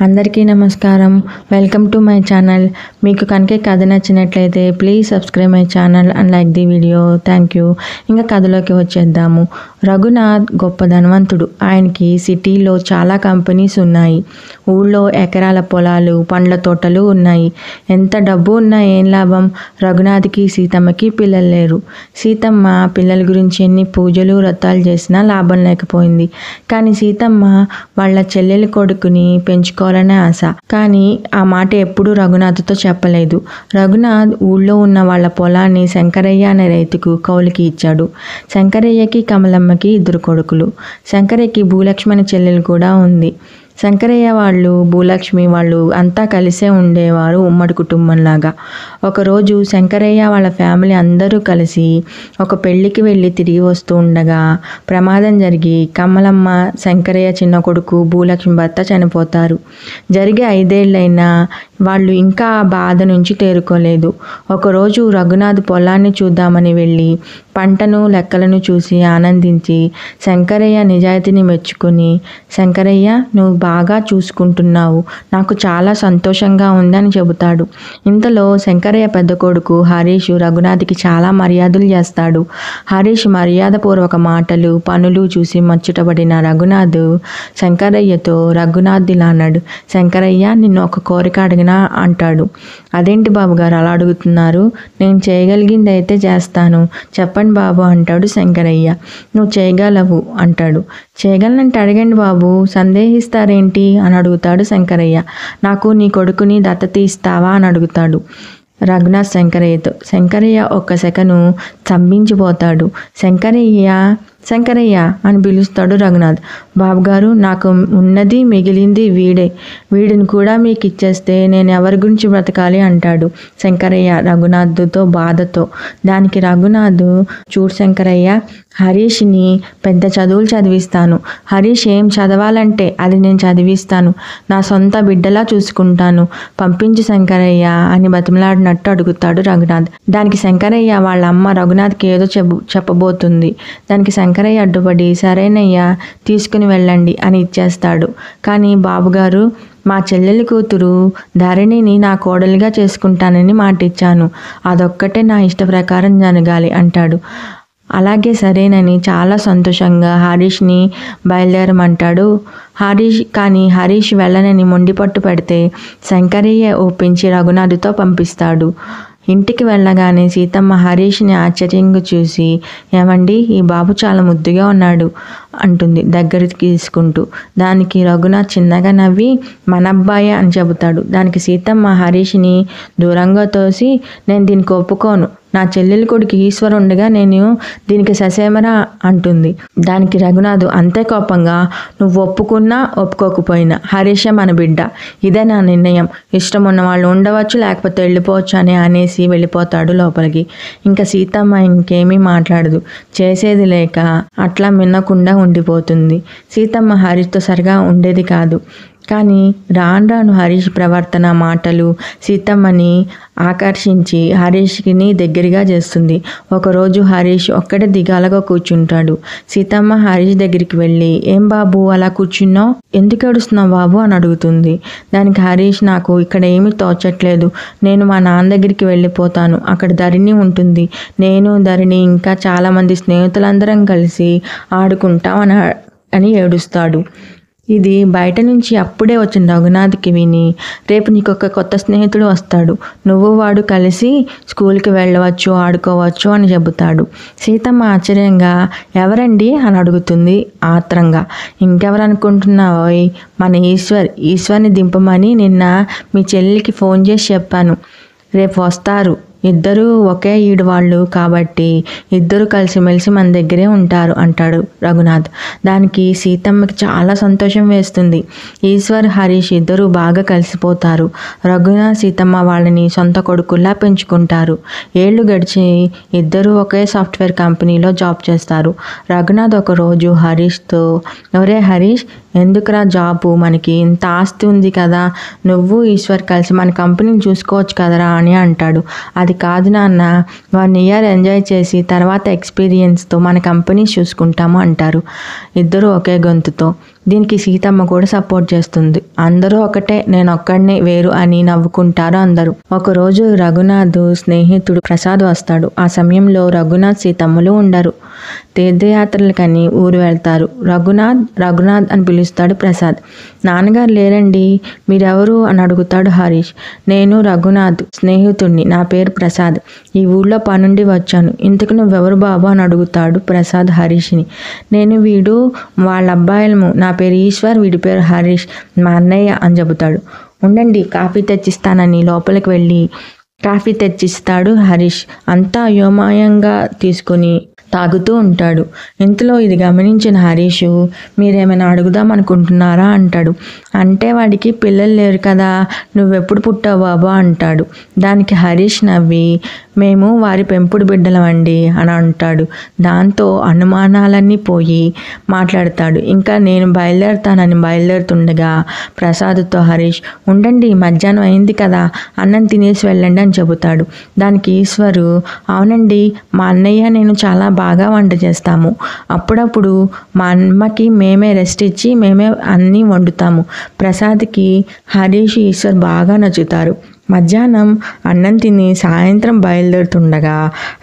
అందరికీ నమస్కారం. Welcome to my channel. మీకు కనుక కథ నచ్చినట్లయితే please subscribe my channel and like the video. Thank you. ఇంకా కథలోకి వచ్చేద్దాము. రఘునాథ్ గొప్ప ధనవంతుడు. ఆయనకి సిటీలో చాలా కంపెనీస్ ఉన్నాయి. ఊళ్ళో ఎకరాల పొలాలు, పండ్ల తోటలు ఉన్నాయి. ఎంత డబ్బు ఉన్నా ఏం లాభం? రఘునాథ్కి సీతమ్మకి పిల్లలు లేరు. సీతమ్మ పిల్లల గురించి ఎన్ని పూజలు వ్రతాలు చేసినా లాభం లేకపోయింది. కానీ సీతమ్మ వాళ్ళ చెల్లెలి కొడుకుని పెంచుకోవాలనే ఆశ. కానీ ఆ మాట ఎప్పుడూ రఘునాథ్తో చెప్పలేదు. రఘునాథ్ ఊళ్ళో ఉన్న వాళ్ళ పొలాన్ని శంకరయ్య అనే రైతుకు కౌలుకి ఇచ్చాడు. శంకరయ్యకి కమలమ్మకి 2 కొడుకులు. శంకరయ్యకి భూలక్ష్మి అనే చెల్లెలు కూడా ఉంది. శంకరయ్య వాళ్ళు, భూలక్ష్మి వాళ్ళు అంతా కలిసే ఉండేవారు, ఉమ్మడి కుటుంబంలాగా. ఒకరోజు శంకరయ్య వాళ్ళ ఫ్యామిలీ అందరూ కలిసి ఒక పెళ్ళికి వెళ్ళి తిరిగి వస్తూ ఉండగా ప్రమాదం జరిగి కమలమ్మ, శంకరయ్య చిన్న కొడుకు భూలక్ష్మి భర్త చనిపోతారు. జరిగే 5 ఏళ్ళైనా వాళ్ళు ఇంకా ఆ బాధ నుంచి తేరుకోలేదు. ఒకరోజు రఘునాథ్ పొలాన్ని చూద్దామని వెళ్ళి పంటను, లెక్కలను చూసి ఆనందించి శంకరయ్య నిజాయితీని మెచ్చుకుని, శంకరయ్య నువ్వు బాగా చూసుకుంటున్నావు, నాకు చాలా సంతోషంగా ఉందని చెబుతాడు. ఇంతలో శంకరయ్య పెద్ద కొడుకు హరీష్ రఘునాథ్కి చాలా మర్యాదలు చేస్తాడు. హరీష్ మర్యాదపూర్వక మాటలు, పనులు చూసి మచ్చుటపడిన రఘునాథ్ శంకరయ్యతో రఘునాథ్ ఇలా అన్నాడు. శంకరయ్య నిన్ను ఒక కోరిక అడిగినా అంటాడు. అదేంటి బాబు గారు అలా అడుగుతున్నారు? నేను చేయగలిగింది అయితే చేస్తాను, చెప్పండి బాబు అంటాడు శంకరయ్య. నువ్వు చేయగలవు అంటాడు. చేయగలనంటే అడగండి బాబు, సందేహిస్తారేంటి అని అడుగుతాడు శంకరయ్య. నాకు నీ కొడుకుని దత్తత ఇస్తావా అని అడుగుతాడు రఘునాథ్ శంకరయ్యతో. శంకరయ్య ఒక్క సెకను స్తంభించిపోతాడు. శంకరయ్య శంకరయ్య అని పిలుస్తాడు రఘునాథ్. బాబుగారు నాకు ఉన్నది మిగిలింది వీడిని కూడా మీకు ఇచ్చేస్తే నేను ఎవరి గురించి బ్రతకాలి అంటాడు శంకరయ్య రఘునాథ్తో బాధతో. దానికి రఘునాథ్, చూడు శంకరయ్య, హరీష్ని పెద్ద చదువులు చదివిస్తాను. హరీష్ ఏం చదవాలంటే అది నేను చదివిస్తాను, నా సొంత బిడ్డలా చూసుకుంటాను, పంపించు శంకరయ్య అని బతిమలాడినట్టు అడుగుతాడు రఘునాథ్. దానికి శంకరయ్య వాళ్ళ అమ్మ రఘునాథ్కి ఏదో చెప్పబోతుంది. దానికి శంకరయ్య అడ్డుపడి సరేనయ్యా తీసుకుని వెళ్ళండి అని ఇచ్చేస్తాడు. కానీ బాబుగారు, మా చెల్లెలి కూతురు ధరణిని నా కోడలిగా చేసుకుంటానని మాటిచ్చాను, అదొక్కటే నా ఇష్ట ప్రకారం జరగాలి అంటాడు. అలాగే సరేనని చాలా సంతోషంగా హరీష్ని బయలుదేరమంటాడు కానీ హరీష్ వెళ్ళనని మొండిపట్టు పెడితే శంకరయ్య ఒప్పించి రఘునాథ్తో పంపిస్తాడు. ఇంటికి వెళ్ళగానే సీతమ్మ హరీష్ని ఆశ్చర్యంగా చూసి, ఏమండి ఈ బాబు చాలా ముద్దుగా ఉన్నాడు అంటుంది దగ్గరికి తీసుకుంటూ. దానికి రఘునాథ్ చిన్నగా నవ్వి మన అబ్బాయే అని చెబుతాడు. దానికి సీతమ్మ హరీష్ని దూరంగా తోసి, నేను దీనికి ఒప్పుకోను, నా చెల్లెలి కొడుకు ఈశ్వర్ ఉండగా నేను దీనికి ససేమరా అంటుంది. దానికి రఘునాథ్ అంతే కోపంగా, నువ్వు ఒప్పుకున్నా ఒప్పుకోకపోయినా హరీషే మన బిడ్డ, ఇదే నా నిర్ణయం, ఇష్టం ఉన్న వాళ్ళు ఉండవచ్చు లేకపోతే వెళ్ళిపోవచ్చు అని అనేసి వెళ్ళిపోతాడు లోపలికి. ఇంకా సీతమ్మ ఇంకేమీ మాట్లాడదు. చేసేది లేక అట్లా మిన్నకుండా ఉండిపోతుంది. సీతమ్మ హరీష్తో సరిగా ఉండేది కాదు. కానీ రాను హరీష్ ప్రవర్తన, మాటలు సీతమ్మని ఆకర్షించి హరీష్ని దగ్గరగా చేస్తుంది. ఒకరోజు హరీష్ ఒక్కడే దిగాలుగా కూర్చుంటాడు. సీతమ్మ హరీష్ దగ్గరికి వెళ్ళి, ఏం బాబు అలా కూర్చున్నావు, ఎందుకు ఏడుస్తున్నావు బాబు అని అడుగుతుంది. దానికి హరీష్, నాకు ఇక్కడ ఏమీ తోచట్లేదు, నేను మా నాన్న దగ్గరికి వెళ్ళిపోతాను, అక్కడ ధరణి ఉంటుంది, నేను ధరణి ఇంకా చాలామంది స్నేహితులందరం కలిసి ఆడుకుంటాం అని ఏడుస్తాడు. ఇది బయట నుంచి అప్పుడే వచ్చిన రఘునాథ్కి విని, రేపు నీకు ఒక కొత్త స్నేహితుడు వస్తాడు, నువ్వు వాడు కలిసి స్కూల్కి వెళ్ళవచ్చు, ఆడుకోవచ్చు అని చెబుతాడు. సీతమ్మ ఆశ్చర్యంగా, ఎవరండి అని అడుగుతుంది ఆత్రంగా. ఇంకెవరు అనుకుంటున్నావోయ్, మన ఈశ్వర్ని దింపమని నిన్న మీ చెల్లికి ఫోన్ చేసి చెప్పాను, రేపు వస్తారు, ఇద్దరు ఒకే ఈడు వాళ్ళు కాబట్టి ఇద్దరు కలిసిమెలిసి మన దగ్గరే ఉంటారు అంటాడు రఘునాథ్. దానికి సీతమ్మకి చాలా సంతోషం వేస్తుంది. ఈశ్వర్, హరీష్ ఇద్దరు బాగా కలిసిపోతారు. రఘునాథ్, సీతమ్మ వాళ్ళని సొంత కొడుకుల్లా పెంచుకుంటారు. ఏళ్ళు గడిచి ఇద్దరు ఒకే సాఫ్ట్వేర్ కంపెనీలో జాబ్ చేస్తారు. రఘునాథ్ ఒకరోజు హరీష్తో, ఒరే హరీష్, ఎందుకురా జాబు, మనకి ఇంత ఆస్తి ఉంది కదా, నువ్వు ఈశ్వర్ కలిసి మన కంపెనీని చూసుకోవచ్చు కదరా అని అంటాడు. అది కాదు నాన్న, 1 ఇయర్ ఎంజాయ్ చేసి తర్వాత ఎక్స్పీరియన్స్తో మన కంపెనీ చూసుకుంటాము అంటారు ఇద్దరు ఒకే గొంతుతో. దీనికి సీతమ్మ కూడా సపోర్ట్ చేస్తుంది. అందరూ ఒకటే, నేను ఒక్కడినే వేరు అని నవ్వుకుంటారు అందరూ. ఒకరోజు రఘునాథ్ స్నేహితుడు ప్రసాద్ వస్తాడు. ఆ సమయంలో రఘునాథ్ సీతమ్మలు ఉండరు. తీర్థయాత్రలకని ఊరు వెళ్తారు. రఘునాథ్ అని పిలుస్తాడు ప్రసాద్. నాన్నగారు లేరండి, మీరెవరు అని అడుగుతాడు హరీష్. నేను రఘునాథ్ స్నేహితుడిని, నా పేరు ప్రసాద్, ఈ ఊళ్ళో పనుండి వచ్చాను. ఇంతకు నువ్వెవరు బాబు అని అడుగుతాడు ప్రసాద్ హరీష్ని. నేను వీడు వాళ్ళ అబ్బాయిలము, నా పేరు ఈశ్వర్, వీడి పేరు హరీష్, మా అన్నయ్య అని చెబుతాడు. ఉండండి కాఫీ తెచ్చిస్తానని లోపలికి వెళ్ళి కాఫీ తెచ్చిస్తాడు హరీష్. అంతా అయోమయంగా తీసుకుని తాగుతూ ఉంటాడు. ఇంతలో ఇది గమనించిన హరీష్, మీరేమైనా అడుగుదాం అనుకుంటున్నారా అంటాడు. అంటే వాడికి పిల్లలు లేరు కదా, నువ్వెప్పుడు పుట్టావు బాబా అంటాడు. దానికి హరీష్ నవ్వి, మేము వారి పెంపుడు బిడ్డలమండి అని అంటాడు. దాంతో అనుమానాలన్నీ పోయి మాట్లాడతాడు. ఇంకా నేను బయలుదేరుతుండగా ప్రసాద్తో హరీష్, ఉండండి మధ్యాహ్నం అయింది కదా, అన్నం తినేసి వెళ్ళండి అని చెబుతాడు. దానికి ఈశ్వరు, అవునండి మా అన్నయ్య నేను చాలా బాగా వంట చేస్తాము. అప్పుడప్పుడు మా అమ్మకి మేమే రెస్ట్ ఇచ్చి మేమే అన్నీ వండుతాము. ప్రసాద్కి హరీష్ ఈశ్వర్ బాగా నచ్చుతారు. మధ్యాహ్నం అన్నం తిని సాయంత్రం బయలుదేరుతుండగా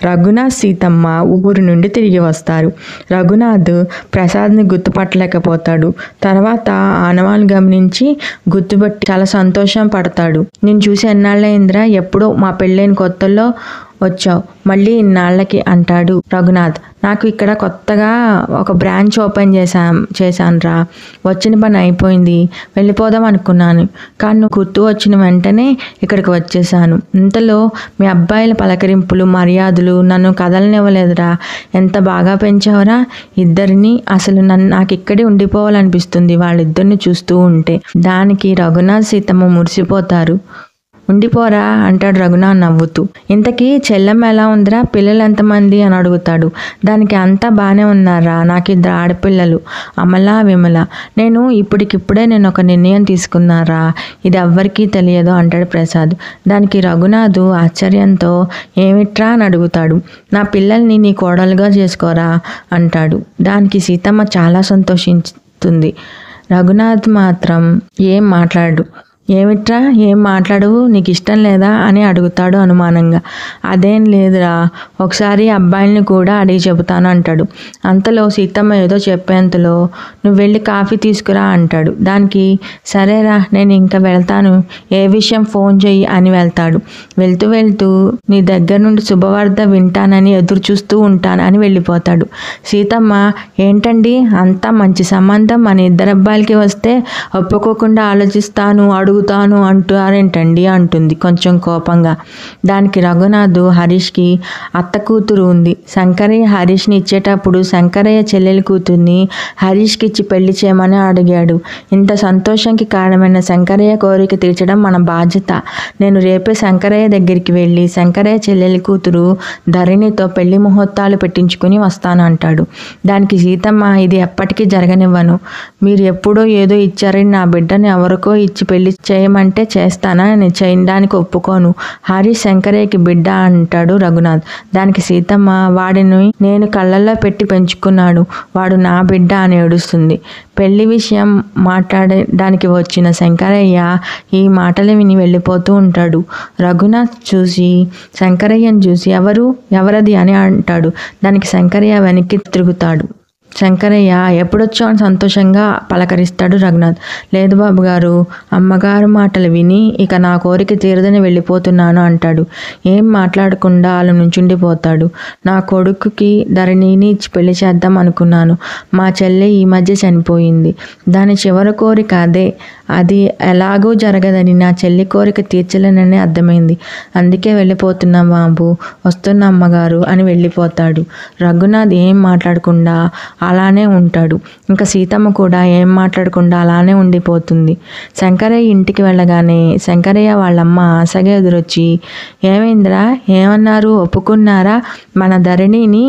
రఘునాథ్ సీతమ్మ ఊరు నుండి తిరిగి వస్తారు. రఘునాథ్ ప్రసాద్ని గుర్తుపట్టలేకపోతాడు. తర్వాత ఆనవాళ్ళు గమనించి గుర్తుపట్టి చాలా సంతోషం పడతాడు. నేను చూసి ఎన్నాళ్ళైందిరా, ఎప్పుడో మా పెళ్ళైన కొత్తల్లో వచ్చావు, మళ్ళీ ఇన్నాళ్ళకి అంటాడు రఘునాథ్. నాకు ఇక్కడ కొత్తగా ఒక బ్రాంచ్ ఓపెన్ చేశానురా, వచ్చిన పని అయిపోయింది, వెళ్ళిపోదాం అనుకున్నాను, కానీ నువ్వు గుర్తు వచ్చిన వెంటనే ఇక్కడికి వచ్చేసాను. ఇంతలో మీ అబ్బాయిల పలకరింపులు మర్యాదలు నన్ను కదలనివ్వలేదురా, ఎంత బాగా పెంచావురా ఇద్దరిని, అసలు నాకు ఇక్కడే ఉండిపోవాలనిపిస్తుంది వాళ్ళిద్దరిని చూస్తూ ఉంటే. దానికి రఘునాథ్ సీతమ్మ మురిసిపోతారు. ఉండిపోరా అంటాడు రఘునాథ్ నవ్వుతూ. ఇంతకీ చెల్లెమ్మ ఎలా ఉందిరా, పిల్లలు ఎంతమంది అని అడుగుతాడు. దానికి అంతా బాగానే ఉన్నారా, నాకు 2 ఆడపిల్లలు, అమల విమల. నేను ఇప్పటికిప్పుడే ఒక నిర్ణయం తీసుకున్నారా, ఇది ఎవ్వరికీ తెలియదు అంటాడు ప్రసాద్. దానికి రఘునాథ్ ఆశ్చర్యంతో ఏమిట్రా అని అడుగుతాడు. నా పిల్లల్ని నీ కోడలుగా చేసుకోరా అంటాడు. దానికి సీతమ్మ చాలా సంతోషిస్తుంది. రఘునాథ్ మాత్రం ఏం మాట్లాడు. ఏమిట్రా ఏం మాట్లాడవు, నీకు ఇష్టం లేదా అని అడుగుతాడు అనుమానంగా. అదేం లేదురా, ఒకసారి అబ్బాయిల్ని కూడా అడిగి చెబుతాను అంటాడు. అంతలో సీతమ్మ ఏదో చెప్పేంతలో నువ్వు వెళ్ళి కాఫీ తీసుకురా అంటాడు. దానికి సరేరా నేను ఇంకా వెళ్తాను, ఏ విషయం ఫోన్ చెయ్యి అని వెళ్తాడు. వెళ్తూ నీ దగ్గర నుండి శుభవార్త వింటానని ఎదురు చూస్తూ ఉంటాను అని వెళ్ళిపోతాడు. సీతమ్మ, ఏంటండి అంతా మంచి సంబంధం మన 2 అబ్బాయిలకి వస్తే ఒప్పుకోకుండా ఆలోచిస్తాను అడుగుతాను అంటారేంటండి అంటుంది కొంచెం కోపంగా. దానికి రఘునాథ్ హరీష్కి అత్త కూతురు ఉంది. శంకరయ్య హరీష్ని ఇచ్చేటప్పుడు శంకరయ్య చెల్లెలి కూతుర్ని హరీష్కి ఇచ్చి పెళ్లి చేయమని అడిగాడు. ఇంత సంతోషంకి కారణమైన శంకరయ్య కోరిక తీర్చడం మన బాధ్యత. నేను రేపే శంకరయ్య దగ్గరికి వెళ్ళి శంకరయ్య చెల్లెలి కూతురు ధరణితో పెళ్లి ముహూర్తాలు పెట్టించుకుని వస్తాను అంటాడు. దానికి సీతమ్మ, ఇది ఎప్పటికీ జరగనివ్వను, మీరు ఎప్పుడో ఏదో ఇచ్చారని నా బిడ్డని ఎవరికో ఇచ్చి పెళ్లి చేయమంటే చేస్తానా, నేను చేయడానికి ఒప్పుకోను, హరీష్ శంకరయ్యకి బిడ్డ అంటాడు రఘునాథ్. దానికి సీతమ్మ, వాడిని నేను కళ్ళల్లో పెట్టి పెంచుకున్నాడు, వాడు నా బిడ్డ అని ఏడుస్తుంది. పెళ్లి విషయం మాట్లాడడానికి వచ్చిన శంకరయ్య ఈ మాటలు విని వెళ్ళిపోతూ ఉంటాడు. రఘునాథ్ శంకరయ్యను చూసి ఎవరది అని అంటాడు. దానికి శంకరయ్య వెనక్కి తిరుగుతాడు. శంకరయ్య, ఎప్పుడొచ్చావు అని సంతోషంగా పలకరిస్తాడు రఘునాథ్. లేదు బాబు గారు, అమ్మగారు మాటలు విని ఇక నా కోరిక తీరదని వెళ్ళిపోతున్నాను అంటాడు. ఏం మాట్లాడకుండా వాళ్ళ నుంచుండిపోతాడు. నా కొడుకుకి ధరణిని ఇచ్చి పెళ్లి చేద్దాం అనుకున్నాను, మా చెల్లె ఈ మధ్య చనిపోయింది, దాని చివరి కోరిక అదే, అది ఎలాగూ జరగదని నా చెల్లి కోరిక తీర్చలేనని అర్థమైంది, అందుకే వెళ్ళిపోతున్నాం బాబు, వస్తున్న అమ్మగారు అని వెళ్ళిపోతాడు. రఘునాథ్ ఏం మాట్లాడకుండా అలానే ఉంటాడు. ఇంకా సీతమ్మ కూడా ఏం మాట్లాడకుండా అలానే ఉండిపోతుంది. శంకరయ్య ఇంటికి వెళ్ళగానే శంకరయ్య వాళ్ళమ్మ ఆశగా ఎదురొచ్చి, ఏమైందిరా, ఏమన్నారు, ఒప్పుకున్నారా మన ధరణిని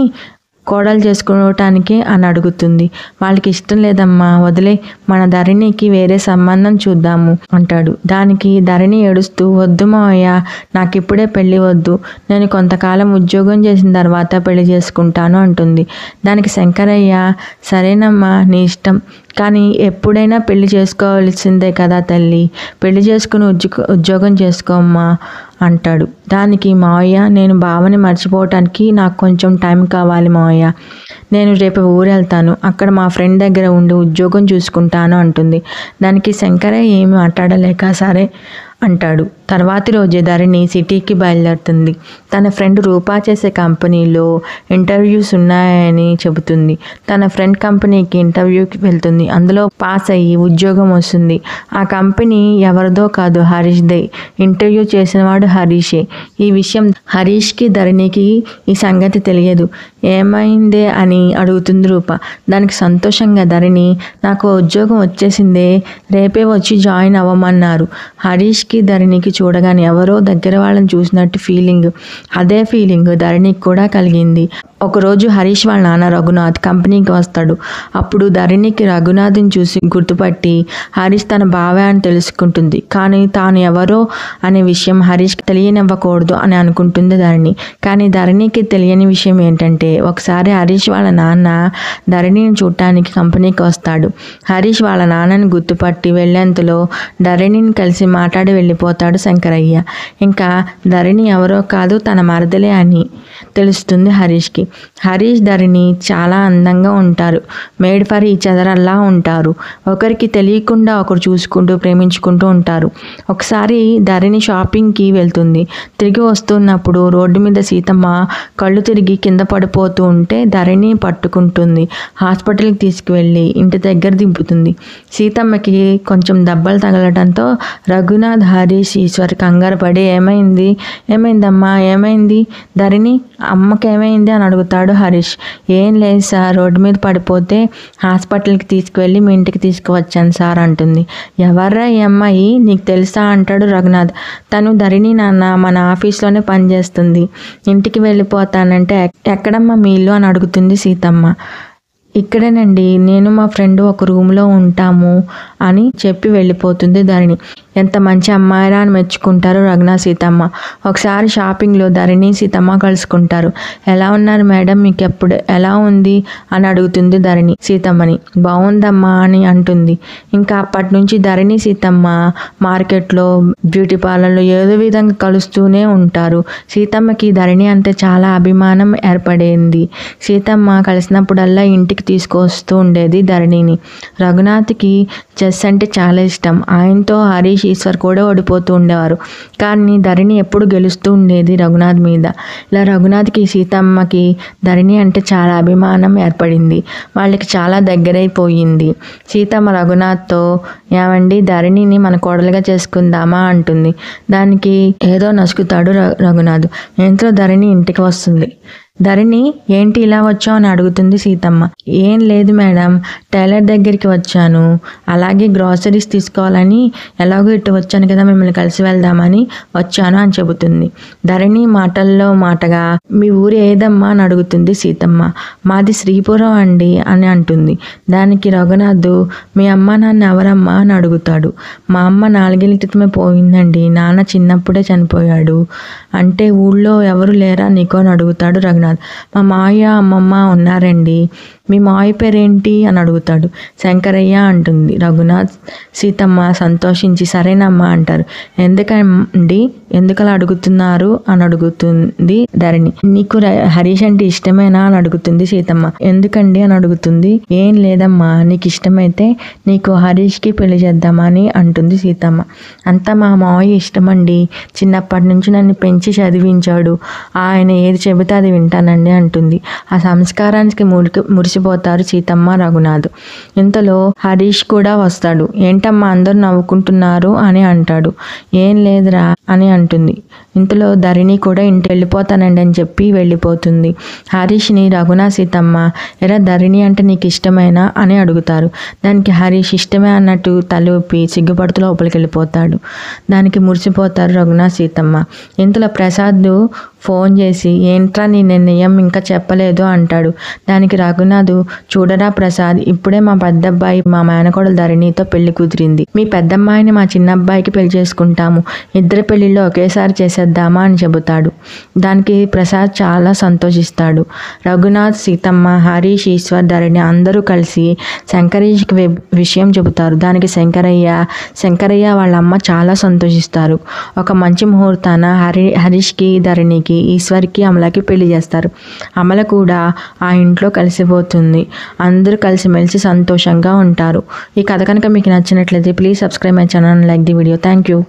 కోడలు చేసుకోవటానికి అని అడుగుతుంది. వాళ్ళకి ఇష్టం లేదమ్మా, వదిలే, మన ధరణికి వేరే సంబంధం చూద్దాము అంటాడు. దానికి ధరణి ఏడుస్తూ, వద్దు మావయ్య, నాకు ఇప్పుడే పెళ్లి వద్దు, నేను కొంతకాలం ఉద్యోగం చేసిన తర్వాత పెళ్లి చేసుకుంటాను అంటుంది. దానికి శంకరయ్య, సరేనమ్మా నీ ఇష్టం, కానీ ఎప్పుడైనా పెళ్లి చేసుకోవాల్సిందే కదా తల్లి, పెళ్లి చేసుకుని ఉద్యోగం చేసుకోమ్మా అంటాడు. దానికి మావయ్య, నేను బావని మర్చిపోవటానికి నాకు కొంచెం టైం కావాలి మావయ్య, నేను రేపు ఊరు వెళ్తాను, అక్కడ మా ఫ్రెండ్ దగ్గర ఉండి ఉద్యోగం చూసుకుంటాను అంటుంది. దానికి శంకరయ్య ఏమి మాట్లాడలేక సరే అంటాడు. తర్వాతి రోజే ధరణి సిటీకి బయలుదేరుతుంది. తన ఫ్రెండ్ రూపా చేసే కంపెనీలో ఇంటర్వ్యూస్ ఉన్నాయని చెబుతుంది. తన ఫ్రెండ్ కంపెనీకి ఇంటర్వ్యూకి వెళ్తుంది. అందులో పాస్ అయ్యి ఉద్యోగం వస్తుంది. ఆ కంపెనీ ఎవరిదో కాదు, హరీష్దే. ఇంటర్వ్యూ చేసినవాడు హరీషే. ఈ విషయం హరీష్కి ధరణికి ఈ సంగతి తెలియదు. ఏమైందే అని అడుగుతుంది రూప. దానికి సంతోషంగా ధరణి, నాకు ఉద్యోగం వచ్చేసిందే, రేపే వచ్చి జాయిన్ అవ్వమన్నారు. హరీష్కి ధరణికి చూడగానే ఎవరో దగ్గర వాళ్ళని చూసినట్టు ఫీలింగ్. అదే ఫీలింగ్ ధరణికి కూడా కలిగింది. ఒకరోజు హరీష్ వాళ్ళ నాన్న రఘునాథ్ కంపెనీకి వస్తాడు. అప్పుడు ధరణికి రఘునాథ్ని చూసి గుర్తుపట్టి హరీష్ తన బావే అని తెలుసుకుంటుంది. కానీ తాను ఎవరో అనే విషయం హరీష్కి తెలియనివ్వకూడదు అని అనుకుంటుంది ధరణి. కానీ ధరణికి తెలియని విషయం ఏంటంటే, ఒకసారి హరీష్ వాళ్ళ నాన్న ధరణిని చూడటానికి కంపెనీకి వస్తాడు. హరీష్ వాళ్ళ నాన్నని గుర్తుపట్టి వెళ్ళేంతలో ధరణిని కలిసి మాట్లాడి వెళ్ళిపోతాడు శంకరయ్య. ఇంకా ధరణి ఎవరో కాదు, తన మరదలే అని తెలుస్తుంది హరీష్కి. హరీష్ ధరణి చాలా అందంగా ఉంటారు. మేడ్ ఫర్ ఈచ్ అదర్ అలా ఉంటారు. ఒకరికి తెలియకుండా ఒకరు చూసుకుంటూ ప్రేమించుకుంటూ ఉంటారు. ఒకసారి ధరణి షాపింగ్కి వెళ్తుంది. తిరిగి వస్తున్నప్పుడు రోడ్డు మీద సీతమ్మ కళ్ళు తిరిగి కింద పడిపోతూ ఉంటే ధరణి పట్టుకుంటుంది. హాస్పిటల్కి తీసుకువెళ్ళి ఇంటి దగ్గర దింపుతుంది. సీతమ్మకి కొంచెం దెబ్బలు తగలడంతో రఘునాథ్, హరీష్, ఈశ్వర్ కంగారు పడి ఏమైందమ్మా, ఏమైంది ధరణి, అమ్మకి ఏమైంది అని అడుగుతాడు హరీష్. ఏం లేదు సార్, రోడ్డు మీద పడిపోతే హాస్పిటల్కి తీసుకువెళ్ళి మీ ఇంటికి తీసుకువచ్చాను సార్ అంటుంది. ఎవర్రా ఈ అమ్మాయి, నీకు తెలుసా అంటాడు రఘునాథ్. తను ధరణి నాన్న, మన ఆఫీస్లోనే పనిచేస్తుంది. ఇంటికి వెళ్ళిపోతానంటే ఎక్కడమ్మా మీ ఇల్లు అని అడుగుతుంది సీతమ్మ. ఇక్కడేనండి, నేను మా ఫ్రెండ్ ఒక రూమ్లో ఉంటాము అని చెప్పి వెళ్ళిపోతుంది ధరణి. ఎంత మంచి అమ్మాయిరా అని మెచ్చుకుంటారు రఘునాథ్, సీతమ్మ. ఒకసారి షాపింగ్లో ధరణి, సీతమ్మ కలుసుకుంటారు. ఎలా ఉన్నారు మేడం, మీకు ఎలా ఉంది అని అడుగుతుంది ధరణి సీతమ్మని. బాగుందమ్మా అని అంటుంది. ఇంకా అప్పటి నుంచి ధరణి, సీతమ్మ మార్కెట్లో, బ్యూటీ పార్లర్లో ఏదో విధంగా కలుస్తూనే ఉంటారు. సీతమ్మకి ధరణి అంటే చాలా అభిమానం ఏర్పడింది. సీతమ్మ కలిసినప్పుడల్లా ఇంటికి తీసుకొస్తూ ఉండేది ధరణిని. రఘునాథ్కి చెస్ అంటే చాలా ఇష్టం. ఆయనతో హరీష్, ఈశ్వర్ కూడా ఓడిపోతూ ఉండేవారు. కానీ ధరణి ఎప్పుడు గెలుస్తూ ఉండేది రఘునాథ్ మీద. ఇలా రఘునాథ్కి, సీతమ్మకి ధరణి అంటే చాలా అభిమానం ఏర్పడింది. వాళ్ళకి చాలా దగ్గరైపోయింది. సీతమ్మ రఘునాథ్తో, ఏమండి ధరణిని మన కోడలుగా చేసుకుందామా అంటుంది. దానికి ఏదో నసుకుతాడు రఘునాథ్. ఎంతో ధరణి ఇంటికి వస్తుంది. ధరణి, ఏంటి ఇలా వచ్చావు అని అడుగుతుంది సీతమ్మ. ఏం లేదు మేడం, టైలర్ దగ్గరికి వచ్చాను, అలాగే గ్రాసరీస్ తీసుకోవాలని, ఎలాగో ఇటు వచ్చాను కదా మిమ్మల్ని కలిసి వెళ్దామని వచ్చాను అని చెబుతుంది. ధరణి మాటల్లో మాటగా, మీ ఊరు ఏదమ్మా అని అడుగుతుంది సీతమ్మ. మాది శ్రీపురం అండి అని అంటుంది. దానికి రఘునాథ్, మీ అమ్మ నాన్న ఎవరమ్మా అని అడుగుతాడు. మా అమ్మ 4 ఏళ్ల క్రితమే పోయిందండి, నాన్న చిన్నప్పుడే చనిపోయాడు. అంటే ఊళ్ళో ఎవరు లేరా నీకు అని అడుగుతాడు రఘునాథ్. మా మావయ్య, అమ్మమ్మ ఉన్నారండి. మీ మావయ్య పేరేంటి అని అడుగుతాడు. శంకరయ్య అంటుంది. రఘునాథ్, సీతమ్మ సంతోషించి సరేనమ్మా అంటారు. ఎందుకండి, ఎందుకలా అడుగుతున్నారు అని అడుగుతుంది ధరణి. నీకు హరీష్ అంటే ఇష్టమేనా అని అడుగుతుంది సీతమ్మ. ఎందుకండి అని అడుగుతుంది. ఏం లేదమ్మా, నీకు ఇష్టమైతే నీకు హరీష్కి పెళ్లి చేద్దామని అంటుంది సీతమ్మ. అంతా మా మావయ్య ఇష్టమండి, చిన్నప్పటి నుంచి నన్ను పెంచి చదివించాడు, ఆయన ఏది చెబితే అది వింటానండి అంటుంది. ఆ సంస్కారానికి మురిసిపోతారు సీతమ్మ, రఘునాథ్. ఇంతలో హరీష్ కూడా వస్తాడు. ఏంటమ్మా అందరూ నవ్వుకుంటున్నారు అని అంటాడు. ఏం లేదురా అని అంటుంది. ఇంతలో ధరణి కూడా ఇంటికి వెళ్ళిపోతానండి అని చెప్పి వెళ్ళిపోతుంది. హరీష్ని రఘునాథ్, సీతమ్మ, ఎరా ధరణి అంటే నీకు ఇష్టమేనా అని అడుగుతారు. దానికి హరీష్ ఇష్టమే అన్నట్టు తల ఊపి సిగ్గుపడుతూ లోపలికి వెళ్ళిపోతాడు. దానికి మురిసిపోతారు రఘునాథ్, సీతమ్మ. ఇంతలో ప్రసాద్ ఫోన్ చేసి ఏంట్రా నీ నిర్ణయం ఇంకా చెప్పలేదు అంటాడు. దానికి రఘునాథ్, చూడరా ప్రసాద్, ఇప్పుడే మా పెద్దబ్బాయి మా మేనకోడలు ధరణితో పెళ్లి కుదిరింది. మీ పెద్దమ్మాయిని మా చిన్నబ్బాయికి పెళ్లి చేసుకుంటాము. ఇద్దరి పెళ్లిళ్ళు ఒకేసారి చేసేద్దామా అని చెబుతాడు. దానికి ప్రసాద్ చాలా సంతోషిస్తాడు. రఘునాథ్, సీతమ్మ, హరీష్, ఈశ్వర్, ధరణి అందరూ కలిసి శంకరయ్యకి విషయం చెబుతారు. దానికి శంకరయ్య వాళ్ళ అమ్మ చాలా సంతోషిస్తారు. ఒక మంచి ముహూర్తాన హరీష్కి, ధరణికి, ఈశ్వర్కి, అమలకి పెళ్లి చేస్తారు. అమల కూడా ఆ ఇంట్లో కలిసిపోతుంది. అందరూ కలిసిమెలిసి సంతోషంగా ఉంటారు. ఈ కథ కనుక మీకు నచ్చినట్లయితే please subscribe my channel and like the video. Thank you.